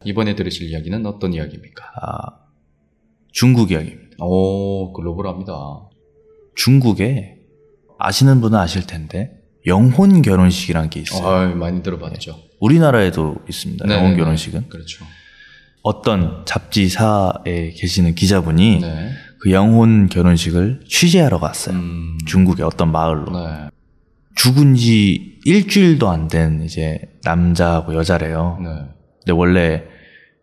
이번에 들으실 이야기는 어떤 이야기입니까? 중국 이야기입니다. 오, 글로벌합니다. 중국에 아시는 분은 아실 텐데 영혼 결혼식이라는 게 있어요. 많이 들어봤죠. 우리나라에도 있습니다. 네네네. 영혼 결혼식은. 그렇죠. 어떤 잡지사에 계시는 기자분이 네. 그 영혼 결혼식을 취재하러 갔어요. 중국의 어떤 마을로. 네. 죽은 지 일주일도 안 된 이제 남자하고 여자래요. 네. 근데 원래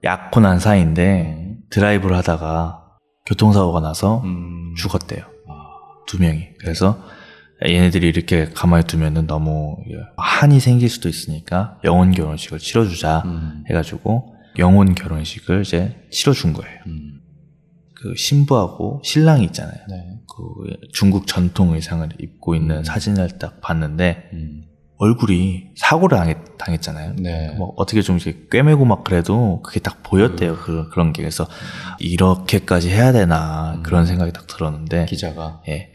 약혼한 사이인데 드라이브를 하다가 교통사고가 나서 죽었대요. 2명이. 그래서 얘네들이 이렇게 가만히 두면은 너무 한이 생길 수도 있으니까 영혼 결혼식을 치러주자 해가지고 영혼 결혼식을 이제 치러준 거예요. 그 신부하고 신랑이 있잖아요. 네. 그 중국 전통 의상을 입고 있는 사진을 딱 봤는데 얼굴이 사고를 당했잖아요. 네. 뭐 어떻게 좀 이렇게 꿰매고 막 그래도 그게 딱 보였대요. 그런 게. 그래서 이렇게까지 해야 되나 그런 생각이 딱 들었는데 기자가. 예.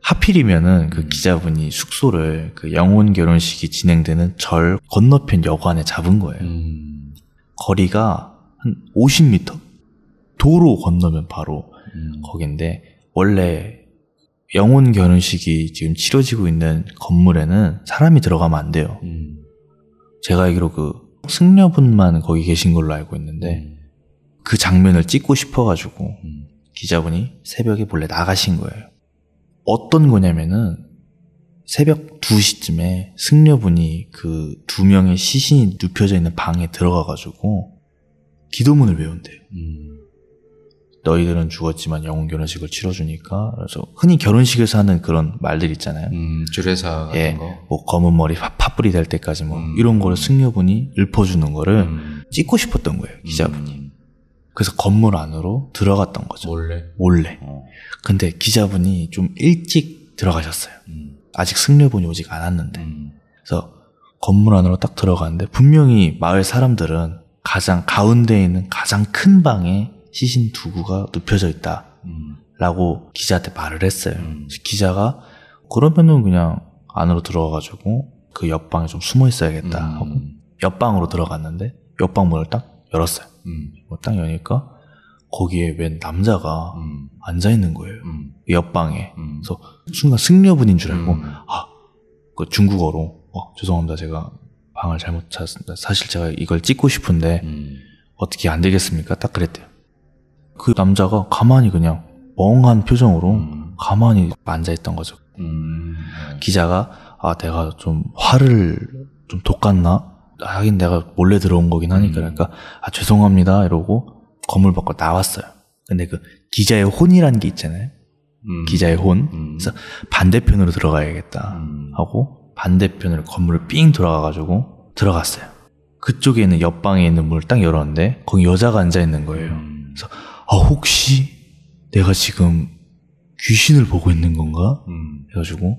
하필이면은 그 기자분이 숙소를 그 영혼 결혼식이 진행되는 절 건너편 여관에 잡은 거예요. 거리가 한 50m? 도로 건너면 바로 거긴데 원래 영혼 결혼식이 지금 치러지고 있는 건물에는 사람이 들어가면 안 돼요. 제가 알기로 그 승려분만 거기 계신 걸로 알고 있는데 그 장면을 찍고 싶어가지고 기자분이 새벽에 몰래 나가신 거예요. 어떤 거냐면은 새벽 2시쯤에 승려분이 그 2명의 시신이 눕혀져 있는 방에 들어가가지고 기도문을 외운대요. 너희들은 죽었지만 영혼 결혼식을 치러주니까. 그래서 흔히 결혼식에서 하는 그런 말들 있잖아요. 주례사 같은 예, 거. 뭐 검은 머리 팥불이 될 때까지 뭐 이런 거를 승려분이 읊어주는 거를 찍고 싶었던 거예요, 기자분이. 그래서 건물 안으로 들어갔던 거죠. 몰래. 근데 기자분이 좀 일찍 들어가셨어요. 아직 승려분이 오직 않았는데. 그래서 건물 안으로 딱 들어갔는데 분명히 마을 사람들은 가장 가운데에 있는 가장 큰 방에 시신 2구가 눕혀져 있다 라고 기자한테 말을 했어요. 기자가 그러면은 그냥 안으로 들어가가지고 그 옆방에 좀 숨어 있어야겠다 하고 옆방으로 들어갔는데 옆방 문을 딱 열었어요. 딱 여니까 거기에 웬 남자가 앉아있는 거예요. 옆방에. 그래서 순간 승려분인 줄 알고 그 중국어로 죄송합니다. 제가 방을 잘못 찾았습니다. 사실 제가 이걸 찍고 싶은데 어떻게 안 되겠습니까? 딱 그랬대요. 그 남자가 가만히 그냥 멍한 표정으로 가만히 앉아있던 거죠. 기자가 내가 좀 화를 좀 돋갔나? 하긴 내가 몰래 들어온 거긴 하니까 그러니까 죄송합니다 이러고 건물 밖으로 나왔어요. 근데 그 기자의 혼이라는 게 있잖아요. 기자의 혼. 그래서 반대편으로 들어가야겠다 하고 반대편으로 건물을 삥 돌아가가지고 들어갔어요. 그쪽에 있는 옆방에 있는 문을 딱 열었는데 거기 여자가 앉아있는 거예요. 그래서 혹시 내가 지금 귀신을 보고 있는 건가? 해가지고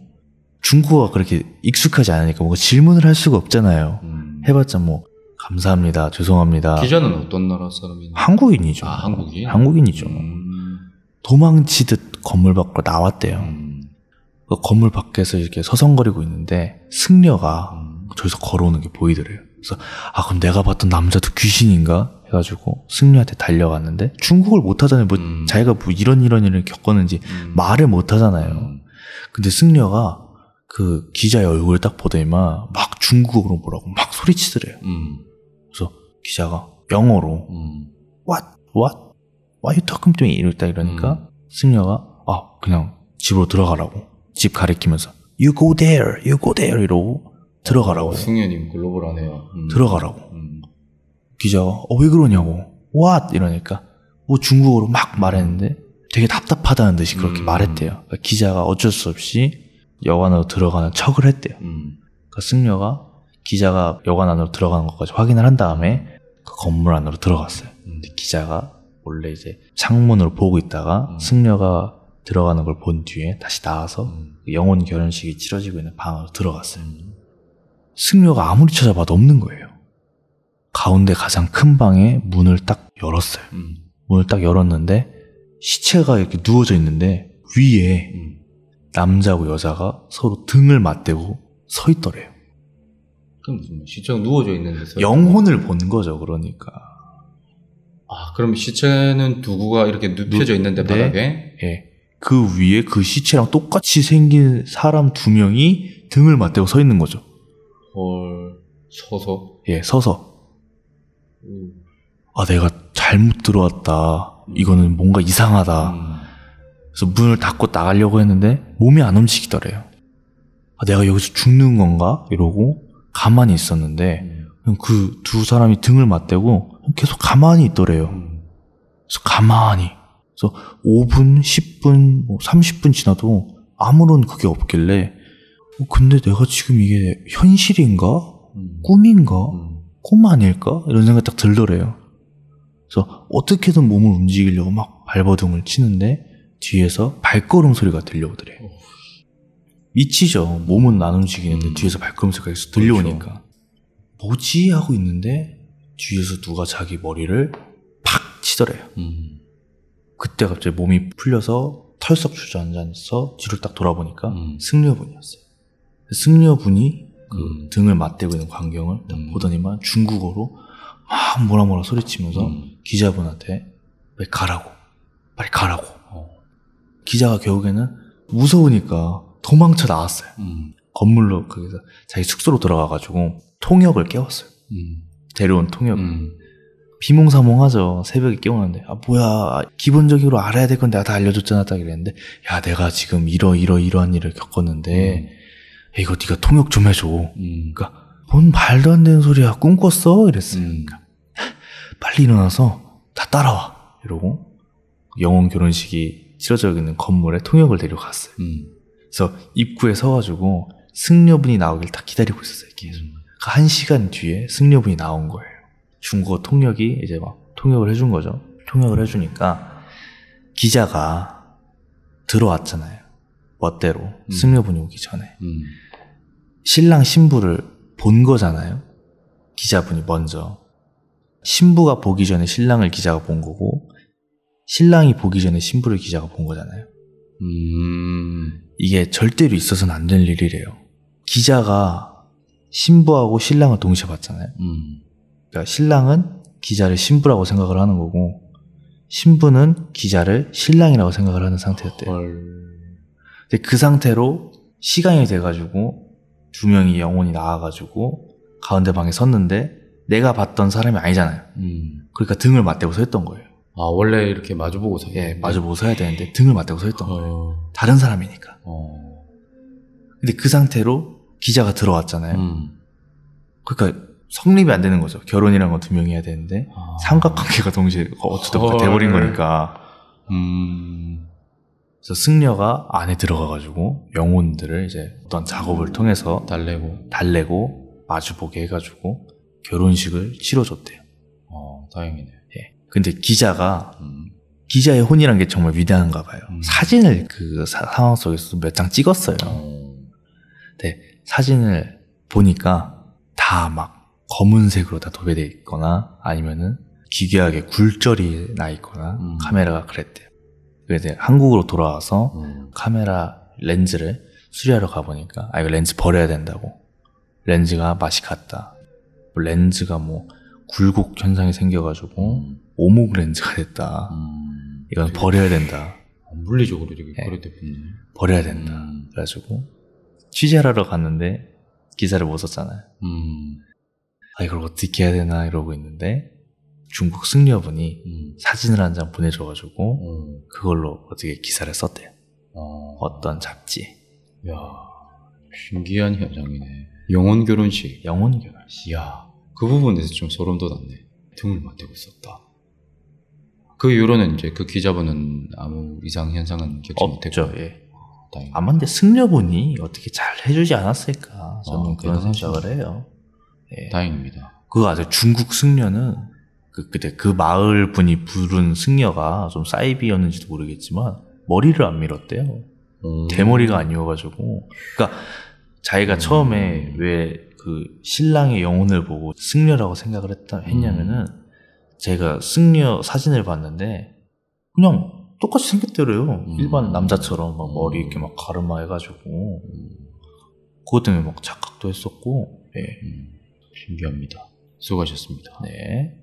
중국어가 그렇게 익숙하지 않으니까 뭔가 질문을 할 수가 없잖아요. 해봤자 뭐 감사합니다, 죄송합니다. 기자는 어떤 나라 사람이냐? 한국인이죠. 한국인? 한국인이죠. 도망치듯 건물 밖으로 나왔대요. 그 건물 밖에서 이렇게 서성거리고 있는데 승려가 저기서 걸어오는 게 보이더래요. 그래서 그럼 내가 봤던 남자도 귀신인가? 해가지고 승려한테 달려갔는데 중국을 못하잖아요. 뭐 자기가 뭐 이런 일을 겪었는지 말을 못하잖아요. 근데 승려가 그 기자의 얼굴을 딱 보더니만 막 중국어로 뭐라고 막 소리치더래요. 그래서 기자가 영어로 What you talking to me? 이러니까 승려가 그냥 집으로 들어가라고 집 가리키면서 You go there 이러고 들어가라고. 승려님 글로벌하네요. 들어가라고. 기자가 왜 그러냐고 What? 이러니까 뭐 중국어로 막 말했는데 되게 답답하다는 듯이 그렇게 말했대요. 그러니까 기자가 어쩔 수 없이 여관 안으로 들어가는 척을 했대요. 그러니까 승려가 기자가 여관 안으로 들어가는 것까지 확인을 한 다음에 그 건물 안으로 들어갔어요. 근데 기자가 원래 이제 창문으로 보고 있다가 승려가 들어가는 걸 본 뒤에 다시 나와서 영혼 결혼식이 치러지고 있는 방으로 들어갔어요. 승려가 아무리 찾아봐도 없는 거예요. 가운데 가장 큰 방에 문을 딱 열었어요. 문을 딱 열었는데 시체가 이렇게 누워져 있는데 위에 남자하고 여자가 서로 등을 맞대고 서 있더래요. 그럼 무슨 시체가 누워져 있는 데서 영혼을 보는 거죠. 그러니까. 아, 그럼 시체는 두구가 이렇게 눕혀져 있는데 바닥에? 예. 그 위에 그 시체랑 똑같이 생긴 사람 2명이 등을 맞대고 서 있는 거죠. 헐, 서서? 예, 서서. 아, 내가 잘못 들어왔다. 이거는 뭔가 이상하다. 그래서 문을 닫고 나가려고 했는데 몸이 안 움직이더래요. 아, 내가 여기서 죽는 건가? 이러고 가만히 있었는데 그 두 사람이 등을 맞대고 계속 가만히 있더래요. 그래서 가만히. 그래서 5분, 10분, 30분 지나도 아무런 그게 없길래 근데 내가 지금 이게 현실인가? 꿈인가? 꿈 아닐까? 이런 생각이 딱 들더래요. 그래서 어떻게든 몸을 움직이려고 막 발버둥을 치는데 뒤에서 발걸음 소리가 들려오더래요. 미치죠. 몸은 안 움직이는데 뒤에서 발걸음 소리가 계속 들려오니까. 그렇죠. 뭐지? 하고 있는데 뒤에서 누가 자기 머리를 팍 치더래요. 그때 갑자기 몸이 풀려서 털썩 주저앉아서 뒤를 딱 돌아보니까 승려분이었어요. 승려분이 그 등을 맞대고 있는 광경을 딱 보더니만 중국어로 막 뭐라 소리치면서 기자분한테 빨리 가라고, 빨리 가라고. 기자가 결국에는 무서우니까 도망쳐 나왔어요. 건물로 거기서 자기 숙소로 들어가가지고 통역을 깨웠어요. 데려온 통역. 비몽사몽하죠. 새벽에 깨우는데 아 뭐야 기본적으로 알아야 될 건 내가 다 알려줬잖아 딱 이랬는데 야 내가 지금 이러한 일을 겪었는데 이거 네가 통역 좀 해줘. 그러니까 뭔 말도 안 되는 소리야 꿈 꿨어? 이랬어요. 그러니까, 빨리 일어나서 다 따라와 이러고 영혼 결혼식이 치러져 있는 건물에 통역을 데려갔어요. 그래서 입구에 서가지고 승려분이 나오길 다 기다리고 있었어요. 계속. 1시간 뒤에 승려분이 나온 거예요. 중국어 통역이 이제 막 통역을 해준 거죠. 통역을 해주니까 기자가 들어왔잖아요. 멋대로 승려분이 오기 전에 신랑 신부를 본 거잖아요. 기자분이 먼저 신부가 보기 전에 신랑을 기자가 본 거고 신랑이 보기 전에 신부를 기자가 본 거잖아요. 이게 절대로 있어서는 안 될 일이래요. 기자가 신부하고 신랑을 동시에 봤잖아요. 그러니까 신랑은 기자를 신부라고 생각을 하는 거고 신부는 기자를 신랑이라고 생각을 하는 상태였대요. 근데 그 상태로 시간이 돼가지고 2명이 영혼이 나와가지고 가운데 방에 섰는데 내가 봤던 사람이 아니잖아요. 그러니까 등을 맞대고 서 있던 거예요. 아 원래 이렇게 마주보고 서 예, 마주보고 서야 되는데 등을 맞대고 서 있던 거예요. 다른 사람이니까. 근데 그 상태로 기자가 들어왔잖아요. 그러니까 성립이 안 되는 거죠. 결혼이란 건 2명이 해야 되는데 삼각관계가 동시에 어쩌다 돼버린 거니까. 그래서 승려가 안에 들어가가지고 영혼들을 이제 어떤 작업을 통해서 달래고 마주보게 해가지고 결혼식을 치러줬대요. 다행이네. 예. 근데 기자가 기자의 혼이란 게 정말 위대한가 봐요. 사진을 그 상황 속에서 몇 장 찍었어요. 근데 사진을 보니까 다 막 검은색으로 다 도배되어 있거나 아니면은 기괴하게 굴절이 나 있거나 카메라가 그랬대요. 그래서 한국으로 돌아와서 카메라 렌즈를 수리하러 가보니까 이거 렌즈 버려야 된다고. 렌즈가 맛이 갔다. 렌즈가 뭐 굴곡 현상이 생겨가지고 오목 렌즈가 됐다. 이건 버려야 된다. 물리적으로 이렇게 버렸대요. 버려야 된다. 그래가지고 취재하러 갔는데 기사를 못 썼잖아요. 이걸 어떻게 해야 되나 이러고 있는데 중국 승려분이 사진을 한 장 보내줘가지고 그걸로 어떻게 기사를 썼대요. 어떤 잡지. 야 신기한 현상이네. 영혼 결혼식. 이야 그 부분에서 좀 소름 돋았네. 등을 맞대고 있었다. 그 이후로는 이제 그 기자분은 아무 이상 현상은 겪지 못했고. 예. 아마 근데 승려분이 어떻게 잘 해주지 않았을까 저는 그런 생각을 해요. 예. 다행입니다. 그 아주 중국 승려는 그때 그 마을 분이 부른 승려가 좀 사이비였는지도 모르겠지만 머리를 안 밀었대요. 대머리가 아니어가지고. 그러니까 자기가 처음에 왜 그 신랑의 영혼을 보고 승려라고 생각을 했냐면은 제가 승려 사진을 봤는데 그냥 똑같이 생겼더래요. 일반 남자처럼 막 머리 이렇게 막 가르마 해가지고 그것 때문에 막 착각도 했었고. 예. 신기합니다. 수고하셨습니다. 네.